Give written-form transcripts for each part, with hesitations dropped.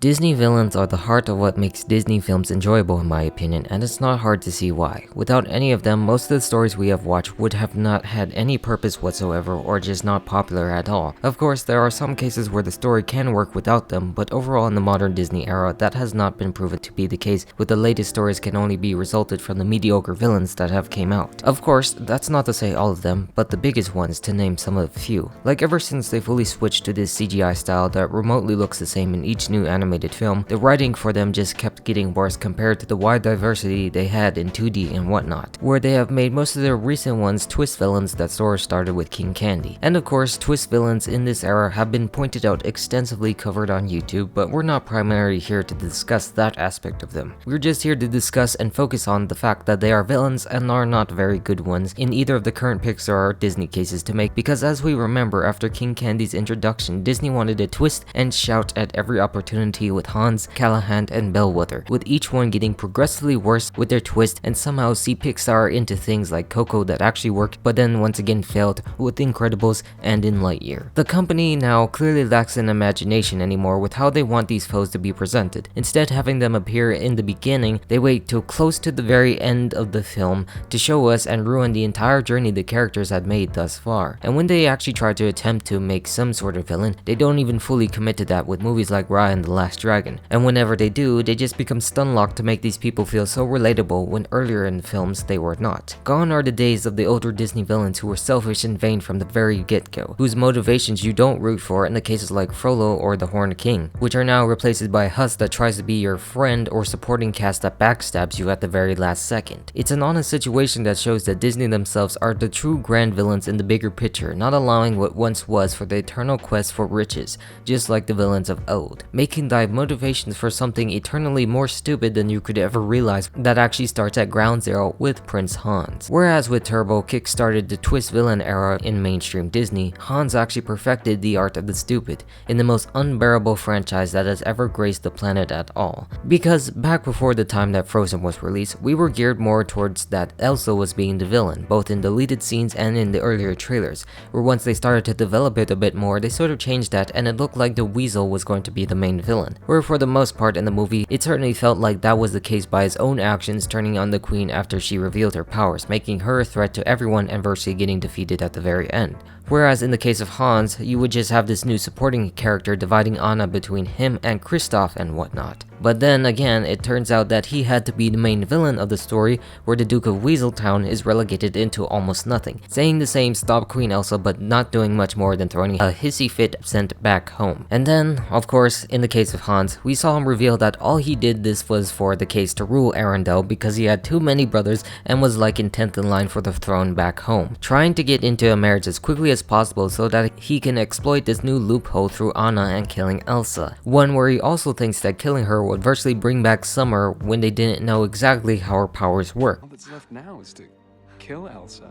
Disney villains are the heart of what makes Disney films enjoyable in my opinion, and it's not hard to see why. Without any of them, most of the stories we have watched would have not had any purpose whatsoever or just not popular at all. Of course, there are some cases where the story can work without them, but overall in the modern Disney era, that has not been proven to be the case, with the latest stories can only be resulted from the mediocre villains that have came out. Of course, that's not to say all of them, but the biggest ones to name some of the few. Like ever since they fully switched to this CGI style that remotely looks the same in each new animated film, the writing for them just kept getting worse compared to the wide diversity they had in 2D and whatnot, where they have made most of their recent ones twist villains that sort of started with King Candy. And of course, twist villains in this era have been pointed out extensively covered on YouTube, but we're not primarily here to discuss that aspect of them. We're just here to discuss and focus on the fact that they are villains and are not very good ones in either of the current Pixar or Disney cases to make, because as we remember, after King Candy's introduction, Disney wanted to twist and shout at every opportunity with Hans, Callahan, and Bellwether, with each one getting progressively worse with their twist, and somehow see Pixar into things like Coco that actually worked but then once again failed with Incredibles and in Lightyear. The company now clearly lacks an imagination anymore with how they want these foes to be presented. Instead having them appear in the beginning, they wait till close to the very end of the film to show us and ruin the entire journey the characters had made thus far. And when they actually try to attempt to make some sort of villain, they don't even fully commit to that with movies like Raya and the Last Dragon, and whenever they do, they just become stun-locked to make these people feel so relatable when earlier in the films they were not. Gone are the days of the older Disney villains who were selfish and vain from the very get-go, whose motivations you don't root for in the cases like Frollo or the Horned King, which are now replaced by a Huss that tries to be your friend or supporting cast that backstabs you at the very last second. It's an honest situation that shows that Disney themselves are the true grand villains in the bigger picture, not allowing what once was for the eternal quest for riches, just like the villains of old, making motivations for something eternally more stupid than you could ever realize that actually starts at ground zero with Prince Hans. Whereas with Turbo kick-started the twist villain era in mainstream Disney, Hans actually perfected the art of the stupid in the most unbearable franchise that has ever graced the planet at all. Because back before the time that Frozen was released, we were geared more towards that Elsa was being the villain, both in deleted scenes and in the earlier trailers, where once they started to develop it a bit more, they sort of changed that and it looked like the Weasel was going to be the main villain. Where for the most part in the movie, it certainly felt like that was the case by his own actions turning on the queen after she revealed her powers, making her a threat to everyone and virtually getting defeated at the very end. Whereas in the case of Hans, you would just have this new supporting character dividing Anna between him and Kristoff and whatnot. But then again, it turns out that he had to be the main villain of the story, where the Duke of Weaseltown is relegated into almost nothing, saying the same stop Queen Elsa but not doing much more than throwing a hissy fit sent back home. And then, of course, in the case of Hans, we saw him reveal that all he did this was for the case to rule Arendelle because he had too many brothers and was like in 10th in line for the throne back home, trying to get into a marriage as quickly as possible so that he can exploit this new loophole through Anna and killing Elsa. One where he also thinks that killing her would virtually bring back Summer when they didn't know exactly how her powers work. All that's left now is to kill Elsa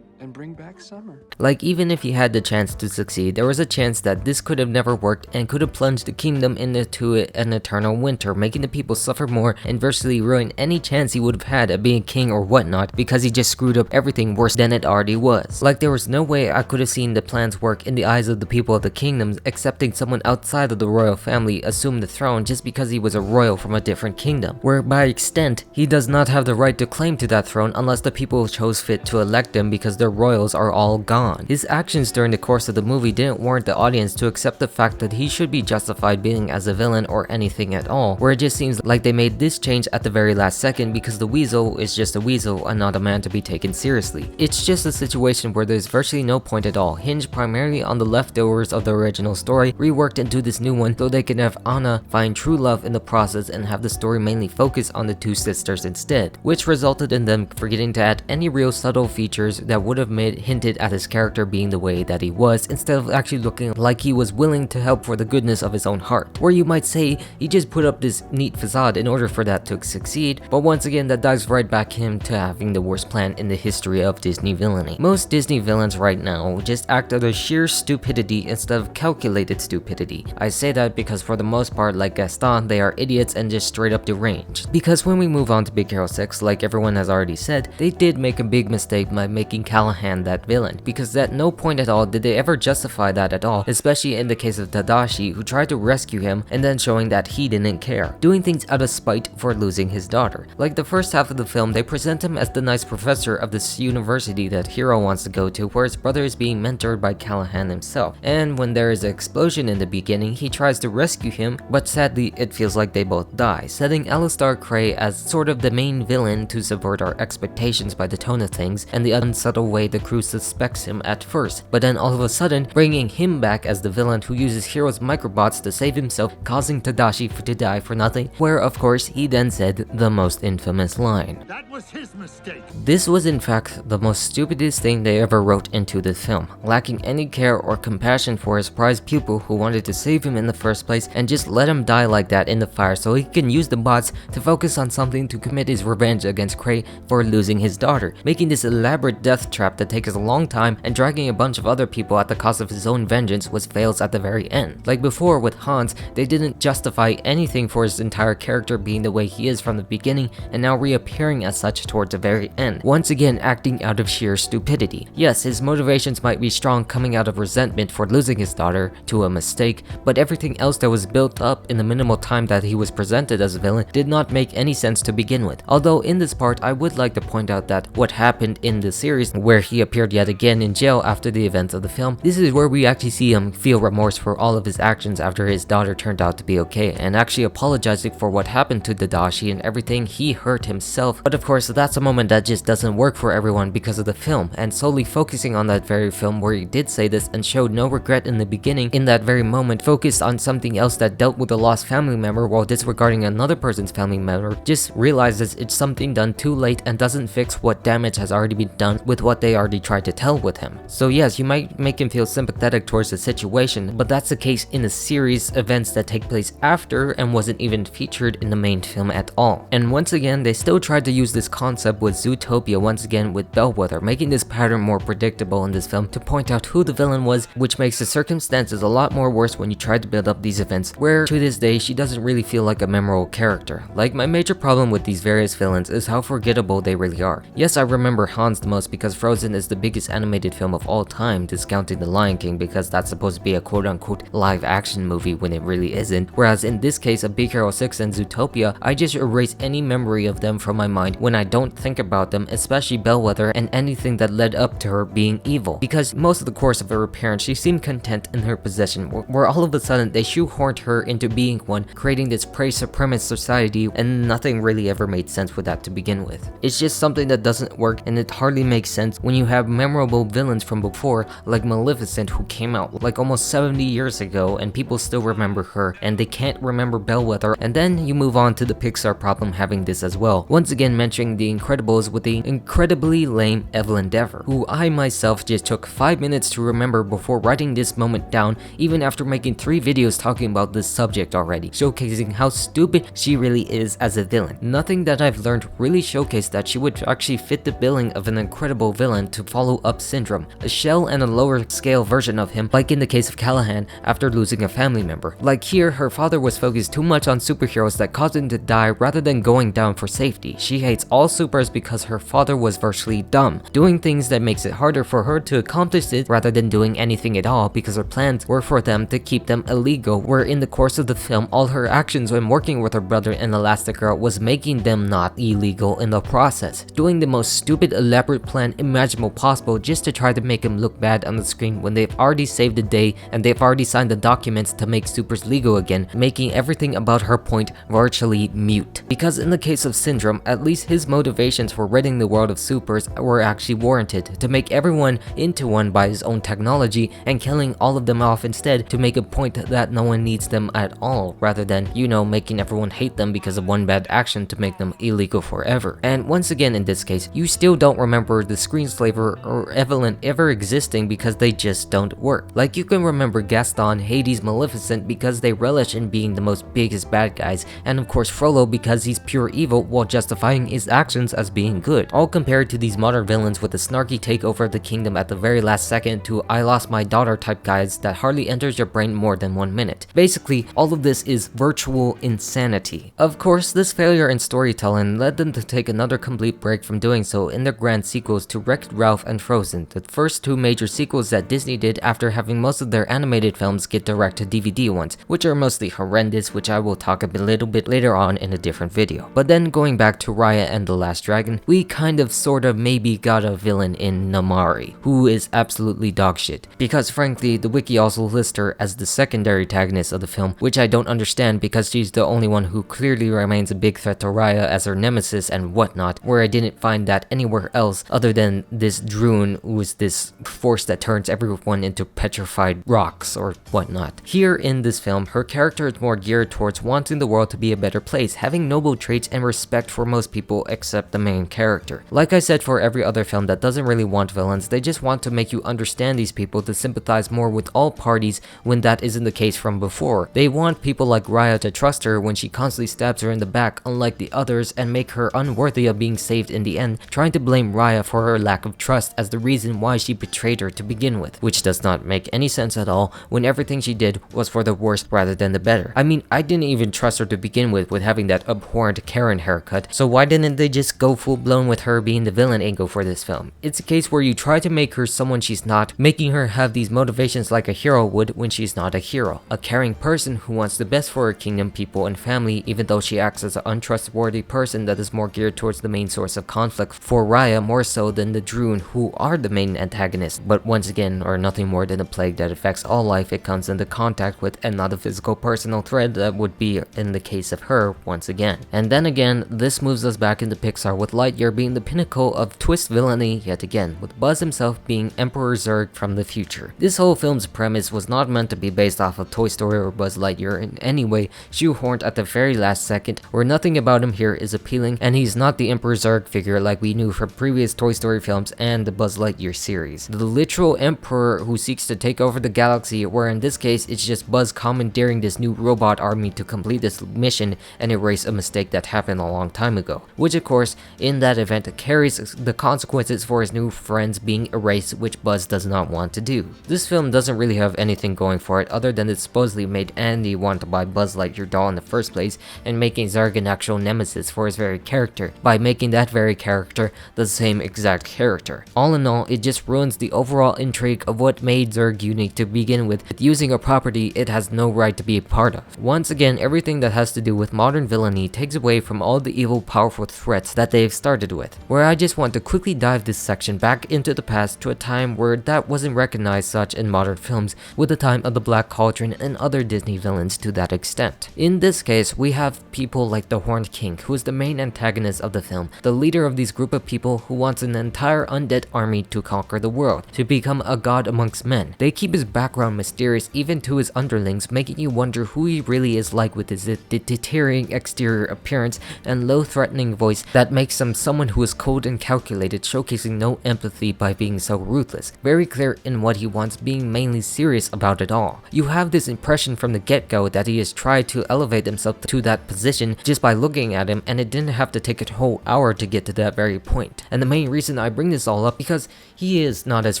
and bring back Summer. Like, even if he had the chance to succeed, there was a chance that this could have never worked and could have plunged the kingdom into an eternal winter, making the people suffer more and virtually ruin any chance he would have had at being king or whatnot, because he just screwed up everything worse than it already was. Like, there was no way I could have seen the plans work in the eyes of the people of the kingdoms, accepting someone outside of the royal family assume the throne just because he was a royal from a different kingdom, where by extent, he does not have the right to claim to that throne unless the people chose fit to elect him because their royals are all gone. His actions during the course of the movie didn't warrant the audience to accept the fact that he should be justified being as a villain or anything at all, where it just seems like they made this change at the very last second because the Weasel is just a weasel and not a man to be taken seriously. It's just a situation where there's virtually no point at all, hinged primarily on the leftovers of the original story, reworked into this new one so they can have Anna find true love in the process and have the story mainly focus on the two sisters instead, which resulted in them forgetting to add any real subtle features that would have made hinted at his character being the way that he was, instead of actually looking like he was willing to help for the goodness of his own heart. Where you might say he just put up this neat facade in order for that to succeed, but once again that dives right back him to having the worst plan in the history of Disney villainy. Most Disney villains right now just act out of sheer stupidity instead of calculated stupidity. I say that because for the most part, like Gaston, they are idiots and just straight up deranged. Because when we move on to Big Hero 6, like everyone has already said, they did make a big mistake by making Cal Callahan that villain, because at no point at all did they ever justify that at all, especially in the case of Tadashi, who tried to rescue him and then showing that he didn't care, doing things out of spite for losing his daughter. Like the first half of the film, they present him as the nice professor of this university that Hiro wants to go to, where his brother is being mentored by Callahan himself, and when there is an explosion in the beginning, he tries to rescue him, but sadly it feels like they both die, setting Alistar Cray as sort of the main villain to subvert our expectations by the tone of things and the unsubtle way the crew suspects him at first, but then all of a sudden bringing him back as the villain who uses Hiro's microbots to save himself, causing Tadashi to die for nothing, where of course he then said the most infamous line. That was his mistake. This was in fact the most stupidest thing they ever wrote into the film, lacking any care or compassion for his prized pupil who wanted to save him in the first place, and just let him die like that in the fire so he can use the bots to focus on something to commit his revenge against Cray for losing his daughter, making this elaborate death trap that takes a long time and dragging a bunch of other people at the cost of his own vengeance, which fails at the very end. Like before with Hans, they didn't justify anything for his entire character being the way he is from the beginning and now reappearing as such towards the very end, once again acting out of sheer stupidity. Yes, his motivations might be strong, coming out of resentment for losing his daughter to a mistake, but everything else that was built up in the minimal time that he was presented as a villain did not make any sense to begin with. Although in this part, I would like to point out that what happened in the series, where he appeared yet again in jail after the events of the film, this is where we actually see him feel remorse for all of his actions after his daughter turned out to be okay, and actually apologizing for what happened to Tadashi and everything he hurt himself. But of course, that's a moment that just doesn't work for everyone because of the film, and solely focusing on that very film where he did say this and showed no regret in the beginning, in that very moment focused on something else that dealt with a lost family member while disregarding another person's family member, just realizes it's something done too late and doesn't fix what damage has already been done with what they already tried to tell with him. So yes, you might make him feel sympathetic towards the situation, but that's the case in the series events that take place after and wasn't even featured in the main film at all. And once again, they still tried to use this concept with Zootopia once again with Bellwether, making this pattern more predictable in this film to point out who the villain was, which makes the circumstances a lot more worse when you try to build up these events, where to this day she doesn't really feel like a memorable character. Like, my major problem with these various villains is how forgettable they really are. Yes, I remember Hans the most because Frozen is the biggest animated film of all time, discounting The Lion King because that's supposed to be a quote-unquote live action movie when it really isn't, whereas in this case of Big Hero 6 and Zootopia, I just erase any memory of them from my mind when I don't think about them, especially Bellwether and anything that led up to her being evil, because most of the course of her appearance she seemed content in her position, where all of a sudden they shoehorned her into being one, creating this prey supremacist society, and nothing really ever made sense with that to begin with. It's just something that doesn't work, and it hardly makes sense when you have memorable villains from before like Maleficent, who came out like almost 70 years ago and people still remember her, and they can't remember Bellwether, and then you move on to the Pixar problem having this as well, once again mentioning The Incredibles with the incredibly lame Evelyn Dever, who I myself just took 5 minutes to remember before writing this moment down, even after making 3 videos talking about this subject already, showcasing how stupid she really is as a villain. Nothing that I've learned really showcased that she would actually fit the billing of an incredible villain to follow up Syndrome, a shell and a lower scale version of him, like in the case of Callahan after losing a family member. Like here, her father was focused too much on superheroes that caused him to die rather than going down for safety. She hates all supers because her father was virtually dumb, doing things that makes it harder for her to accomplish it rather than doing anything at all because her plans were for them to keep them illegal, where in the course of the film all her actions when working with her brother and Elastigirl was making them not illegal in the process, doing the most stupid elaborate plan imaginable possible just to try to make him look bad on the screen when they've already saved the day and they've already signed the documents to make supers legal again, making everything about her point virtually mute. Because in the case of Syndrome, at least his motivations for ridding the world of supers were actually warranted, to make everyone into one by his own technology and killing all of them off instead to make a point that no one needs them at all, rather than, you know, making everyone hate them because of one bad action to make them illegal forever. And once again in this case, you still don't remember the screenslaver or Evelyn ever existing because they just don't work. Like, you can remember Gaston, Hades, Maleficent because they relish in being the most biggest bad guys, and of course Frollo because he's pure evil while justifying his actions as being good, all compared to these modern villains with the snarky takeover of the kingdom at the very last second to I lost my daughter type guys that hardly enters your brain more than 1 minute. Basically, all of this is virtual insanity. Of course, this failure in storytelling led them to take another complete break from doing so in their grand sequels to Wreck-It Ralph and Frozen, the first two major sequels that Disney did after having most of their animated films get direct-to-DVD ones, which are mostly horrendous, which I will talk a little bit later on in a different video. But then going back to Raya and the Last Dragon, we kind of sorta maybe got a villain in Namari, who is absolutely dogshit. Because frankly, the wiki also lists her as the secondary antagonist of the film, which I don't understand because she's the only one who clearly remains a big threat to Raya as her nemesis and whatnot, where I didn't find that anywhere else other than this Droon, who is this force that turns everyone into petrified rocks or whatnot. Here in this film, her character is more geared towards wanting the world to be a better place, having noble traits and respect for most people except the main character. Like I said for every other film that doesn't really want villains, they just want to make you understand these people to sympathize more with all parties when that isn't the case from before. They want people like Raya to trust her when she constantly stabs her in the back unlike the others and make her unworthy of being saved in the end, trying to blame Raya for her lack of trust as the reason why she betrayed her to begin with, which does not make any sense at all when everything she did was for the worse rather than the better. I mean, I didn't even trust her to begin with having that abhorrent Karen haircut, so why didn't they just go full blown with her being the villain angle for this film? It's a case where you try to make her someone she's not, making her have these motivations like a hero would when she's not a hero. A caring person who wants the best for her kingdom, people, and family, even though she acts as an untrustworthy person that is more geared towards the main source of conflict for Raya more so than the Droon, who are the main antagonists, but once again are nothing more than a plague that affects all life it comes into contact with and not a physical personal threat that would be in the case of her once again. And then again, this moves us back into Pixar with Lightyear being the pinnacle of twist villainy yet again, with Buzz himself being Emperor Zurg from the future. This whole film's premise was not meant to be based off of Toy Story or Buzz Lightyear in any way, shoehorned at the very last second, where nothing about him here is appealing, and he's not the Emperor Zurg figure like we knew from previous Toy Story films and the Buzz Lightyear series. The literal emperor who seeks to take over the galaxy, where in this case it's just Buzz commandeering this new robot army to complete this mission and erase a mistake that happened a long time ago, which of course in that event carries the consequences for his new friends being erased, which Buzz does not want to do. This film doesn't really have anything going for it other than it supposedly made Andy want to buy Buzz Lightyear doll in the first place and making Zurg an actual nemesis for his very character by making that very character the same exact character. All in all, it just ruins the overall intrigue of what made Zurg unique to begin with using a property it has no right to be a part of. Once again, everything that has to do with modern villainy takes away from all the evil powerful threats that they've started with, where I just want to quickly dive this section back into the past to a time where that wasn't recognized such in modern films, with the time of the Black Cauldron and other Disney villains to that extent. In this case, we have people like the Horned King, who is the main antagonist of the film, the leader of these group of people who wants an entire undead army to conquer the world, to become a god amongst men. They keep his background mysterious even to his underlings, making you wonder who he really is like with his deterring exterior appearance and low threatening voice that makes him someone who is cold and calculated, showcasing no empathy by being so ruthless. Very clear in what he wants, being mainly serious about it all. You have this impression from the get-go that he has tried to elevate himself to that position just by looking at him, and it didn't have to take a whole hour to get to that very point. And the main reason I bring this all up because he is not as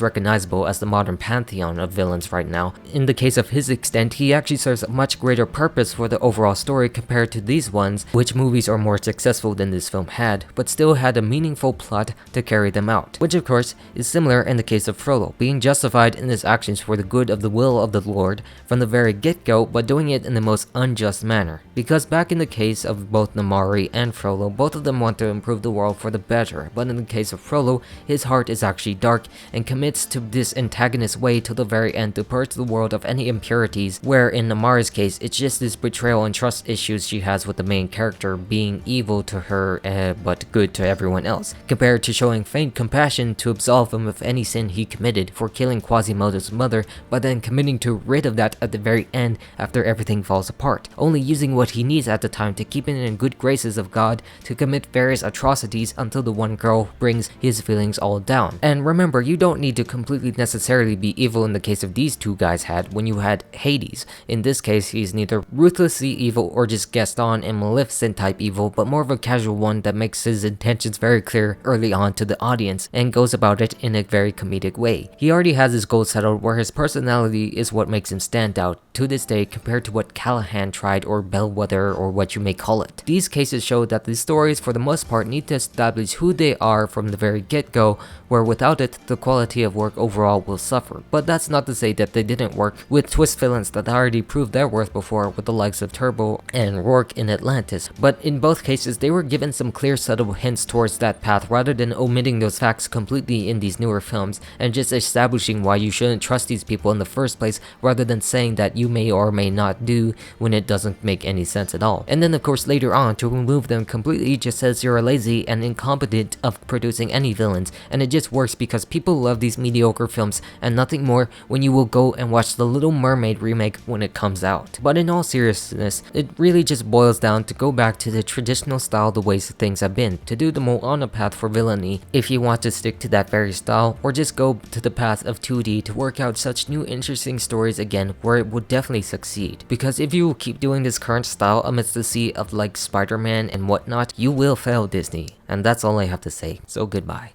recognizable as the modern pantheon of villains right now. In the case of his extent, he actually serves a much greater purpose for the overall story compared to these ones, which movies are more successful than this film had, but still had a meaningful plot to carry them out, which of course is similar in the case of Frollo, being justified in his actions for the good of the will of the Lord from the very get-go, but doing it in the most unjust manner. Because back in the case of both Namari and Frollo, both of them want to improve the world for the better, but in the case of Frollo, his heart is actually dark and commits to this antagonist way to the very end to purge the world of any impurities, where in Namari's case, it's just this betrayal and trust issues she has with the main character being evil to her but good to everyone else, compared to showing faint compassion to absolve him of any sin he committed for killing Quasimodo's mother, but then committing to rid of that at the very end after everything falls apart, only using what he needs at the time to keep him in good graces of God to commit various atrocities until the one girl brings his feelings all down. And remember, you don't need to completely necessarily be evil in the case of these two guys had when you had Hades. In this case, he's neither ruthlessly evil or just Gaston and Maleficent type evil, but more of a casual one that makes his intentions very clear early on to the audience and goes about it in a very comedic way. He already has his goal settled where his personality is what makes him stand out to this day compared to what Callahan tried or Bellwether or what you may call it. These cases show that the stories for the most part need to establish who they are from the very get it go, where without it, the quality of work overall will suffer. But that's not to say that they didn't work with twist villains that already proved their worth before with the likes of Turbo and Rourke in Atlantis, but in both cases they were given some clear subtle hints towards that path rather than omitting those facts completely in these newer films and just establishing why you shouldn't trust these people in the first place rather than saying that you may or may not do when it doesn't make any sense at all. And then of course later on to remove them completely just says you're lazy and incompetent of producing any villains, and it just works because people love these mediocre films and nothing more when you will go and watch The Little Mermaid remake when it comes out. But in all seriousness, it really just boils down to go back to the traditional style the ways things have been, to do the Moana path for villainy if you want to stick to that very style, or just go to the path of 2D to work out such new interesting stories again where it would definitely succeed. Because if you keep doing this current style amidst the sea of like Spider-Man and whatnot, you will fail Disney. And that's all I have to say, so goodbye.